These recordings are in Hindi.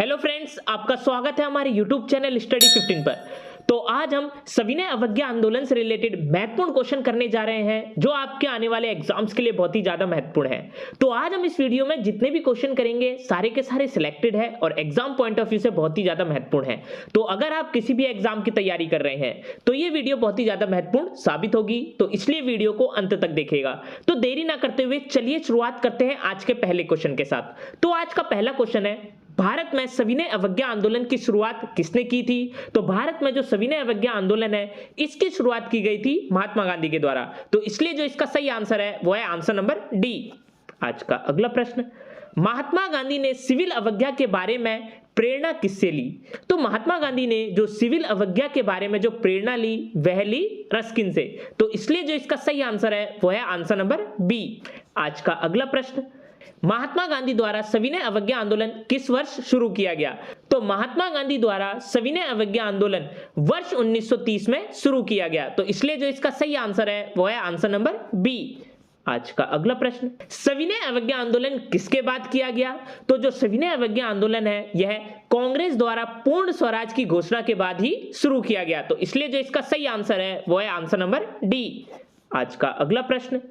हेलो फ्रेंड्स, आपका स्वागत है हमारे यूट्यूब चैनल स्टडी 15 पर। तो आज हम सविनय अवज्ञा आंदोलन से रिलेटेड महत्वपूर्ण क्वेश्चन करने जा रहे हैं जो आपके आने वाले एग्जाम्स के लिए बहुत ही ज्यादा महत्वपूर्ण है। तो आज हम इस वीडियो में जितने भी क्वेश्चन करेंगे सारे के सारे सिलेक्टेड है और एग्जाम पॉइंट ऑफ व्यू से बहुत ही ज्यादा महत्वपूर्ण है। तो अगर आप किसी भी एग्जाम की तैयारी कर रहे हैं तो ये वीडियो बहुत ही ज्यादा महत्वपूर्ण साबित होगी, तो इसलिए वीडियो को अंत तक देखिएगा। तो देरी ना करते हुए चलिए शुरुआत करते हैं आज के पहले क्वेश्चन के साथ। तो आज का पहला क्वेश्चन है, भारत में सविनय अवज्ञा आंदोलन की शुरुआत किसने की थी? तो भारत में जो सविनय अवज्ञा आंदोलन है इसकी शुरुआत की गई थी महात्मा गांधी के द्वारा। तो इसलिए जो इसका सही आंसर है वो है आंसर नंबर डी। आज का अगला प्रश्न, महात्मा गांधी ने सिविल अवज्ञा के बारे में प्रेरणा किससे ली? तो महात्मा गांधी ने जो सिविल अवज्ञा के बारे में जो प्रेरणा ली वह ली रस्किन से। तो इसलिए जो इसका सही आंसर है वो है आंसर नंबर बी। आज का अगला प्रश्न, महात्मा गांधी द्वारा सविनय अवज्ञा आंदोलन किस वर्ष शुरू किया गया? तो महात्मा गांधी द्वारा सविनय अवज्ञा आंदोलन वर्ष 1930 में शुरू किया गया। तो इसलिए जो इसका सही आंसर है वो है आंसर नंबर बी। आज का अगला प्रश्न, सविनय अवज्ञा आंदोलन किसके बाद किया गया? तो जो सविनय अवज्ञा आंदोलन है यह कांग्रेस द्वारा पूर्ण स्वराज की घोषणा के बाद ही शुरू किया गया। तो इसलिए जो इसका सही आंसर है वो है आंसर नंबर डी। आज का अगला प्रश्न,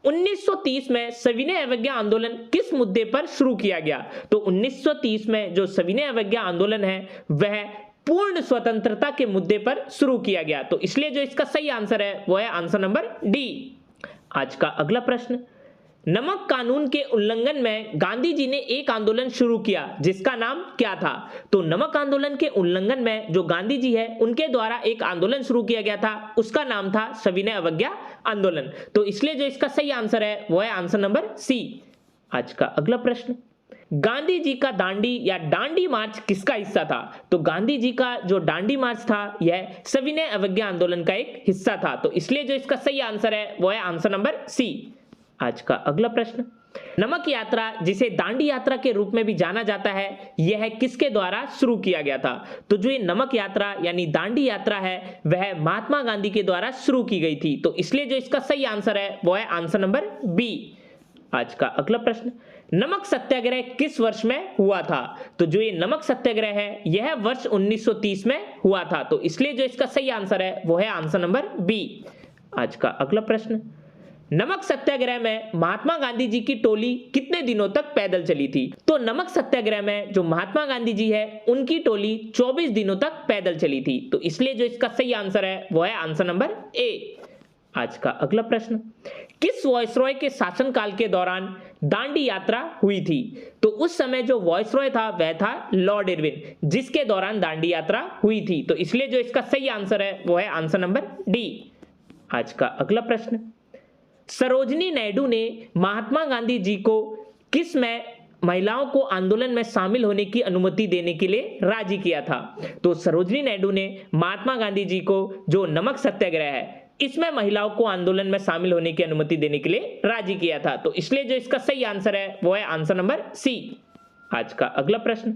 1930 में सविनय अवज्ञा आंदोलन किस मुद्दे पर शुरू किया गया? तो 1930 में जो सविनय अवज्ञा आंदोलन है वह पूर्ण स्वतंत्रता के मुद्दे पर शुरू किया गया। तो इसलिए जो इसका सही आंसर है वो है आंसर नंबर डी। आज का अगला प्रश्न, नमक कानून के उल्लंघन में गांधी जी ने एक आंदोलन शुरू किया जिसका नाम क्या था? तो नमक आंदोलन के उल्लंघन में जो गांधी जी है उनके द्वारा एक आंदोलन शुरू किया गया था, उसका नाम था सविनय अवज्ञा आंदोलन। तो इसलिए जो इसका सही आंसर है वो है आंसर नंबर सी। आज का अगला प्रश्न, गांधी जी का दांडी या डांडी मार्च किसका हिस्सा था? तो गांधी जी का जो डांडी मार्च था यह सविनय अवज्ञा आंदोलन का एक हिस्सा था। तो इसलिए जो इसका सही आंसर है वो है आंसर नंबर सी। आज का अगला प्रश्न, नमक यात्रा जिसे दांडी यात्रा के रूप में भी जाना जाता है यह किसके द्वारा शुरू किया गया था? तो जो ये नमक यात्रा यानी दांडी यात्रा है वह महात्मा गांधी के द्वारा शुरू की गई थी। तो इसलिए जो इसका सही आंसर है वो है आंसर नंबर बी। आज का अगला प्रश्न, नमक सत्याग्रह किस वर्ष में हुआ था? तो जो ये नमक सत्याग्रह है यह वर्ष 1930 में हुआ था। तो इसलिए जो इसका सही आंसर है वो है आंसर नंबर बी। आज का अगला प्रश्न, नमक सत्याग्रह में महात्मा गांधी जी की टोली कितने दिनों तक पैदल चली थी? तो नमक सत्याग्रह में जो महात्मा गांधी जी है उनकी टोली 24 दिनों तक पैदल चली थी। तो इसलिए जो इसका सही आंसर है वो है आंसर नंबर ए। आज का अगला प्रश्न, किस वॉइसरॉय के शासनकाल के दौरान दांडी यात्रा हुई थी? तो उस समय जो वॉइसरॉय था वह था लॉर्ड इरविन, जिसके दौरान दांडी यात्रा हुई थी। तो इसलिए जो इसका सही आंसर है वो है आंसर नंबर डी। आज का अगला प्रश्न, सरोजिनी नायडू ने महात्मा गांधी जी को किस में महिलाओं को आंदोलन में शामिल होने की अनुमति देने के लिए राजी किया था? तो सरोजिनी नायडू ने महात्मा गांधी जी को जो नमक सत्याग्रह है इसमें महिलाओं को आंदोलन में शामिल होने की अनुमति देने के लिए राजी किया था। तो इसलिए जो इसका सही आंसर है वो है आंसर नंबर सी। आज का अगला प्रश्न,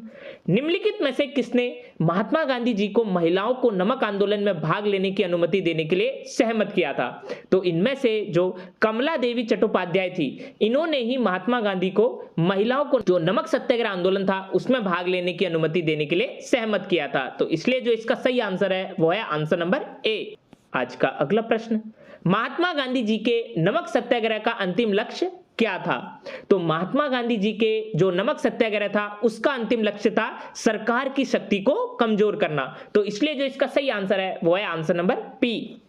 निम्नलिखित में से किसने महात्मा गांधी जी को महिलाओं को नमक आंदोलन में भाग लेने की अनुमति देने के लिए सहमत किया था? तो इनमें से जो कमला देवी चट्टोपाध्याय थी इन्होंने ही महात्मा गांधी को महिलाओं को जो नमक सत्याग्रह आंदोलन था उसमें भाग लेने की अनुमति देने के लिए सहमत किया था। तो इसलिए जो इसका सही आंसर है वो है आंसर नंबर ए। आज का अगला प्रश्न, महात्मा गांधी जी के नमक सत्याग्रह का अंतिम लक्ष्य क्या था? तो महात्मा गांधी जी के जो नमक सत्याग्रह था उसका अंतिम लक्ष्य था सरकार की शक्ति को कमजोर करना। तो इसलिए जो इसका सही आंसर है वो है आंसर नंबर पी।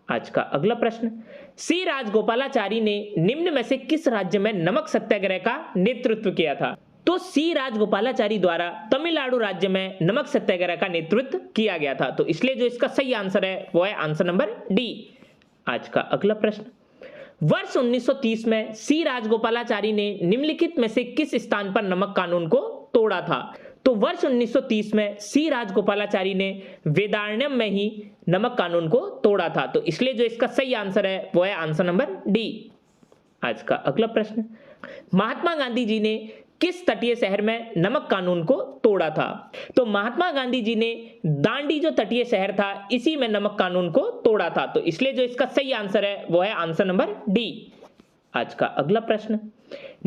आज का अगला प्रश्न, सी राजगोपालाचारी ने निम्न में से किस राज्य में नमक सत्याग्रह का नेतृत्व किया था? तो सी राजगोपालाचारी द्वारा तमिलनाडु राज्य में नमक सत्याग्रह का नेतृत्व किया गया था। तो इसलिए जो इसका सही आंसर है वो है आंसर नंबर डी। आज का अगला प्रश्न, वर्ष 1930 में सी राजगोपालाचारी ने निम्नलिखित में से किस स्थान पर नमक कानून को तोड़ा था? तो वर्ष 1930 में सी राजगोपालाचारी ने वेदारण्यम में ही नमक कानून को तोड़ा था। तो इसलिए जो इसका सही आंसर है वो है आंसर नंबर डी। आज का अगला प्रश्न, महात्मा गांधी जी ने किस तटीय शहर में नमक कानून को तोड़ा था? तो महात्मा गांधी जी ने दांडी जो तटीय शहर था इसी में नमक कानून को तोड़ा था। तो इसलिए जो इसका सही आंसर है वो है आंसर नंबर डी। आज का अगला प्रश्न,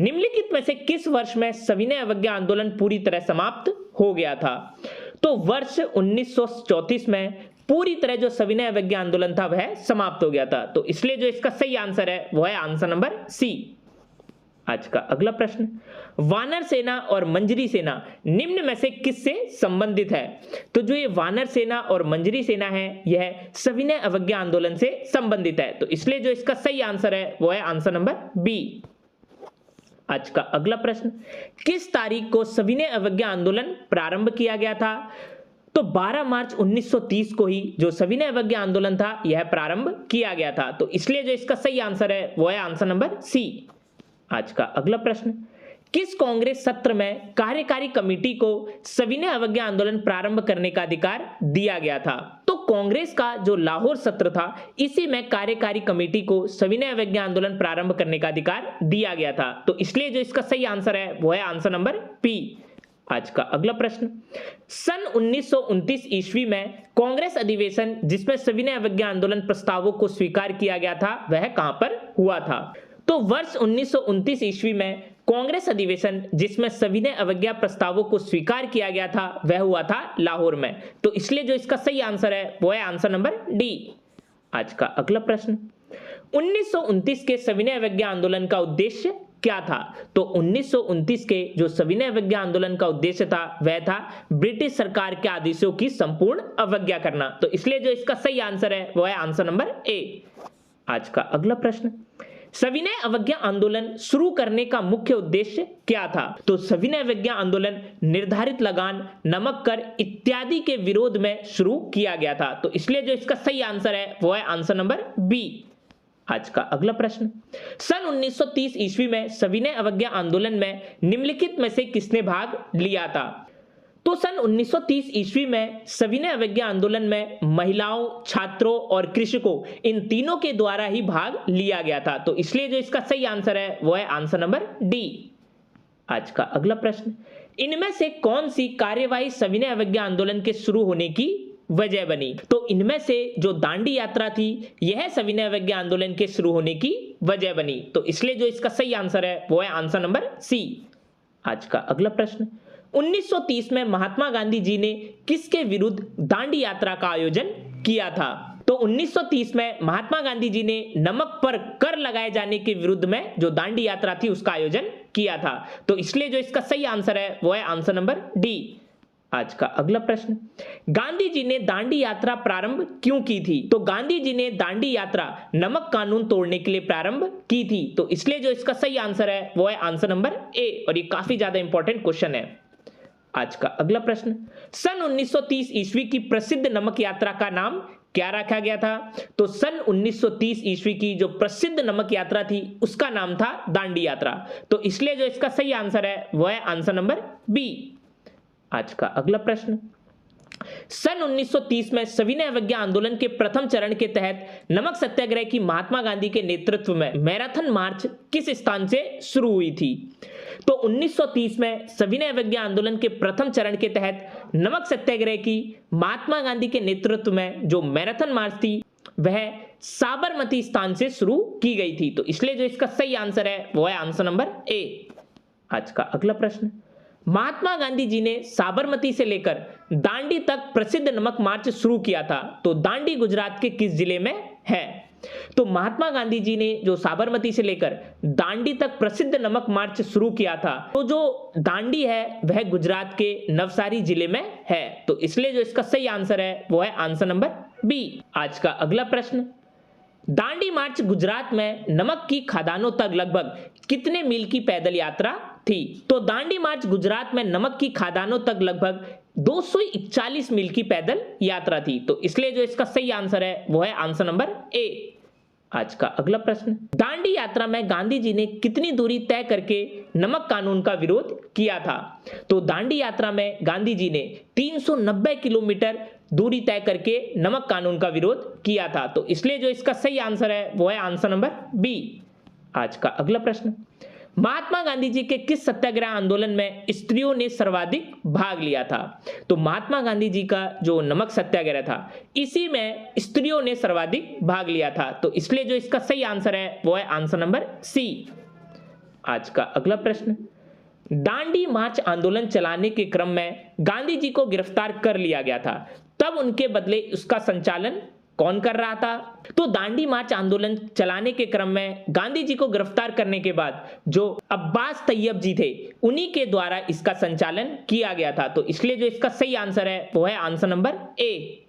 निम्नलिखित में से किस वर्ष में सविनय अवज्ञा आंदोलन पूरी तरह समाप्त हो गया था? तो वर्ष 1934 में पूरी तरह जो सविनय अवज्ञा आंदोलन था वह समाप्त हो गया था। तो इसलिए जो इसका सही आंसर है वह है आंसर नंबर सी। आज का अगला प्रश्न, वानर सेना और मंजरी सेना निम्न में से किससे संबंधित है? तो जो ये वानर सेना और मंजरी सेना है यह सविनय अवज्ञा आंदोलन से संबंधित है। तो इसलिए जो इसका सही आंसर है वह है आंसर नंबर बी। आज का अगला प्रश्न, किस तारीख को सविनय अवज्ञा आंदोलन प्रारंभ किया गया था? तो 12 मार्च 1930 को ही जो सविनय अवज्ञा आंदोलन था यह प्रारंभ किया गया था। तो इसलिए जो इसका सही आंसर है वह है आंसर नंबर सी। आज का अगला प्रश्न, किस कांग्रेस सत्र में कार्यकारी कमेटी को सविनय अवज्ञा आंदोलन प्रारंभ करने का अधिकार दिया गया था? तो कांग्रेस का जो लाहौर सत्र था इसी में कार्यकारी कमेटी को सविनय अवज्ञा आंदोलन प्रारंभ करने का अधिकार दिया गया था। तो इसलिए जो इसका सही आंसर है वह है आंसर नंबर पी। आज का अगला प्रश्न, सन 1929 ईस्वी में कांग्रेस अधिवेशन जिसमें सविनय अवज्ञा आंदोलन प्रस्तावों को स्वीकार किया गया था वह कहां पर हुआ था? तो वर्ष 1929 ईस्वी में कांग्रेस अधिवेशन जिसमें सविनय अवज्ञा प्रस्तावों को स्वीकार किया गया था वह हुआ था लाहौर में। तो इसलिए जो इसका सही आंसर है वह है आंसर नंबर डी। आज का अगला प्रश्न, 1929 के सविनय अवज्ञा आंदोलन का उद्देश्य क्या था? तो 1929 के जो सविनय अवज्ञा आंदोलन का उद्देश्य था वह था ब्रिटिश सरकार के आदेशों की संपूर्ण अवज्ञा करना। तो इसलिए जो इसका सही आंसर है वह है आंसर नंबर ए। आज का अगला प्रश्न, सविनय अवज्ञा आंदोलन शुरू करने का मुख्य उद्देश्य क्या था? तो सविनय अवज्ञा आंदोलन निर्धारित लगान, नमक कर इत्यादि के विरोध में शुरू किया गया था। तो इसलिए जो इसका सही आंसर है वह है आंसर नंबर बी। आज का अगला प्रश्न, सन 1930 ईस्वी में सविनय अवज्ञा आंदोलन में निम्नलिखित में से किसने भाग लिया था? तो सन 1930 ईस्वी में सविनय अवज्ञा आंदोलन में महिलाओं, छात्रों और कृषकों इन तीनों के द्वारा ही भाग लिया गया था। तो इसलिए जो इसका सही आंसर है वह है आंसर नंबर डी। आज का अगला प्रश्न, इनमें से कौन सी कार्यवाही सविनय अवज्ञा आंदोलन के शुरू होने की वजह बनी? तो इनमें से जो दांडी यात्रा थी यह सविनय अवज्ञा आंदोलन के शुरू होने की वजह बनी। तो इसलिए जो इसका सही आंसर है वह है आंसर नंबर सी। आज का अगला प्रश्न, 1930 में महात्मा गांधी जी ने किसके विरुद्ध दांडी यात्रा का आयोजन किया था? तो 1930 में महात्मा गांधी जी ने नमक पर कर लगाए जाने के विरुद्ध में जो दांडी यात्रा थी उसका आयोजन किया था। तो इसलिए जो इसका सही आंसर है वह है आंसर नंबर डी। आज का अगला प्रश्न, गांधी जी ने दांडी यात्रा प्रारंभ क्यों की थी? तो गांधी जी ने दांडी यात्रा नमक कानून तोड़ने के लिए प्रारंभ की थी। तो इसलिए जो इसका सही आंसर है वह है आंसर नंबर ए, और ये काफी ज्यादा इंपॉर्टेंट क्वेश्चन है। आज का अगला प्रश्न, सन 1930 ईस्वी की प्रसिद्ध नमक यात्रा का नाम क्या रखा गया था? तो सन 1930 ईस्वी की जो प्रसिद्ध नमक यात्रा थी उसका नाम था दांडी यात्रा। तो इसलिए जो इसका सही आंसर है वह है आंसर नंबर बी। आज का अगला प्रश्न, सन 1930 में सविनय अवज्ञा आंदोलन के प्रथम चरण के तहत नमक सत्याग्रह की महात्मा गांधी के नेतृत्व में मैराथन मार्च किस स्थान से शुरू हुई थी? तो 1930 में सविनय अवज्ञा आंदोलन के प्रथम चरण के तहत नमक सत्याग्रह की महात्मा गांधी के नेतृत्व में जो मैराथन मार्च थी वह साबरमती स्थान से शुरू की गई थी। तो इसलिए जो इसका सही आंसर है वह है आंसर नंबर ए। आज का अगला प्रश्न, महात्मा गांधी जी ने साबरमती से लेकर दांडी तक प्रसिद्ध नमक मार्च शुरू किया था। तो दांडी गुजरात के किस जिले में है? तो महात्मा गांधी जी ने जो साबरमती से लेकर दांडी तक प्रसिद्ध नमक मार्च शुरू किया था तो जो दांडी है वह गुजरात के नवसारी जिले में है। तो इसलिए जो इसका सही आंसर है वो है आंसर नंबर बी। आज का अगला प्रश्न, दांडी मार्च गुजरात में नमक की खदानों तक लगभग कितने मील की पैदल यात्रा थी? तो दांडी मार्च गुजरात में नमक की खदानों तक लगभग 241 मील की पैदल यात्रा थी। तो इसलिए जो इसका सही आंसर है वो है आंसर नंबर ए। आज का अगला प्रश्न, दांडी यात्रा में गांधी जी ने कितनी दूरी तय करके नमक कानून का विरोध किया था? तो दांडी यात्रा में गांधी जी ने 390 किलोमीटर दूरी तय करके नमक कानून का विरोध किया था। तो इसलिए जो इसका सही आंसर है वो है आंसर नंबर बी। आज का अगला प्रश्न, महात्मा गांधी जी के किस सत्याग्रह आंदोलन में स्त्रियों ने सर्वाधिक भाग लिया था? तो महात्मा गांधी जी का जो नमक सत्याग्रह था इसी में स्त्रियों ने सर्वाधिक भाग लिया था। तो इसलिए जो इसका सही आंसर है वो है आंसर नंबर सी। आज का अगला प्रश्न, दांडी मार्च आंदोलन चलाने के क्रम में गांधी जी को गिरफ्तार कर लिया गया था, तब उनके बदले उसका संचालन कौन कर रहा था? तो दांडी मार्च आंदोलन चलाने के क्रम में गांधी जी को गिरफ्तार करने के बाद जो अब्बास तैयब जी थे, उन्हीं के द्वारा इसका संचालन किया गया था। तो इसलिए जो इसका सही आंसर है वो है आंसर नंबर ए।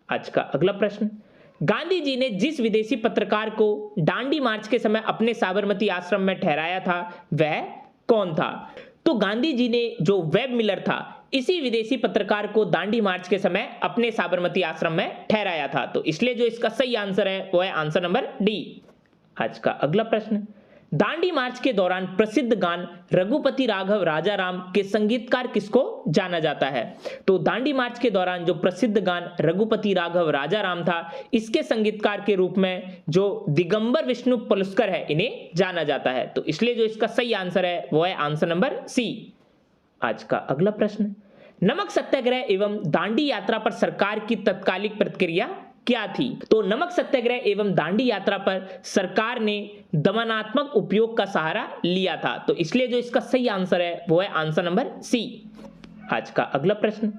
आज का अगला प्रश्न, गांधी जी ने जिस विदेशी पत्रकार को दांडी मार्च के समय अपने साबरमती आश्रम में ठहराया था वह कौन था? तो गांधी जी ने जो वेब मिलर था, इसी विदेशी पत्रकार को दांडी मार्च के समय अपने साबरमती आश्रम में ठहराया था। तो इसलिए जो इसका सही आंसर है वो है आंसर नंबर डी। आज का अगला प्रश्न, दांडी मार्च के दौरान प्रसिद्ध गान रघुपति राघव राजा राम के संगीतकार किसको जाना जाता है? तो दांडी मार्च के दौरान जो प्रसिद्ध गान रघुपति राघव राजा राम था, इसके संगीतकार के रूप में जो दिगंबर विष्णु पलुस्कर है, इन्हें जाना जाता है। तो इसलिए जो इसका सही आंसर है वो है आंसर नंबर सी। आज का अगला प्रश्न, नमक सत्याग्रह एवं दांडी यात्रा पर सरकार की तत्कालिक प्रतिक्रिया क्या थी? तो नमक सत्याग्रह एवं दांडी यात्रा पर सरकार ने दमनात्मक उपयोग का सहारा लिया था। तो इसलिए जो इसका सही आंसर है वो है आंसर नंबर सी। आज का अगला प्रश्न,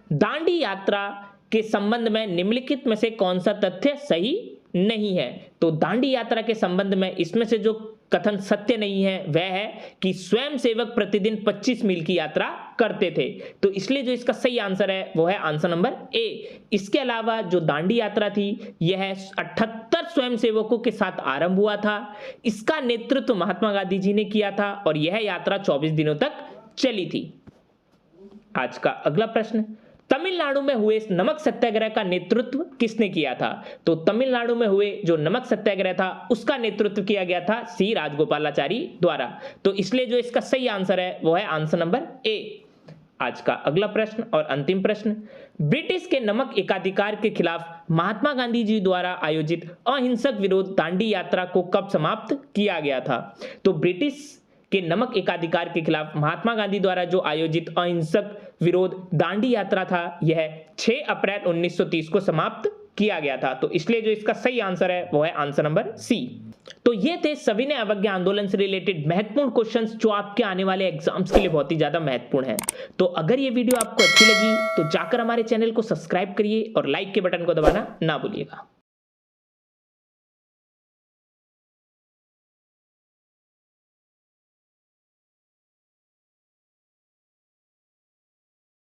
दांडी यात्रा के संबंध में निम्नलिखित में से कौन सा तथ्य सही नहीं है? तो दांडी यात्रा के संबंध में इसमें से जो कथन सत्य नहीं है वह है कि स्वयंसेवक प्रतिदिन 25 मील की यात्रा करते थे। तो इसलिए जो इसका सही आंसर है वो है आंसर नंबर ए। इसके अलावा जो दांडी यात्रा थी यह 78 स्वयंसेवकों के साथ आरंभ हुआ था। इसका नेतृत्व महात्मा गांधी जी ने किया था और यह यात्रा 24 दिनों तक चली थी। आज का अगला प्रश्न, तमिलनाडु में हुए नमक सत्याग्रह का नेतृत्व किसने किया था? तो तमिलनाडु में हुए जो नमक सत्याग्रह था उसका नेतृत्व किया गया था सी राजगोपालाचारी द्वारा। तो इसलिए जो इसका सही आंसर है वो है आंसर नंबर ए। आज का अगला प्रश्न और अंतिम प्रश्न, ब्रिटिश के नमक एकाधिकार के खिलाफ महात्मा गांधी जी द्वारा आयोजित अहिंसक विरोध दांडी यात्रा को कब समाप्त किया गया था? तो ब्रिटिश के नमक एकाधिकार के खिलाफ महात्मा गांधी द्वारा जो आयोजित अहिंसक विरोध दांडी यात्रा था यह 6 अप्रैल 1930 को समाप्त किया गया था। तो इसलिए जो इसका सही आंसर है वो है आंसर नंबर सी। तो ये थे सविनय अवज्ञा आंदोलन से रिलेटेड महत्वपूर्ण क्वेश्चंस जो आपके आने वाले एग्जाम्स के लिए बहुत ही ज्यादा महत्वपूर्ण है। तो अगर ये वीडियो आपको अच्छी लगी तो जाकर हमारे चैनल को सब्सक्राइब करिए और लाइक के बटन को दबाना ना भूलिएगा।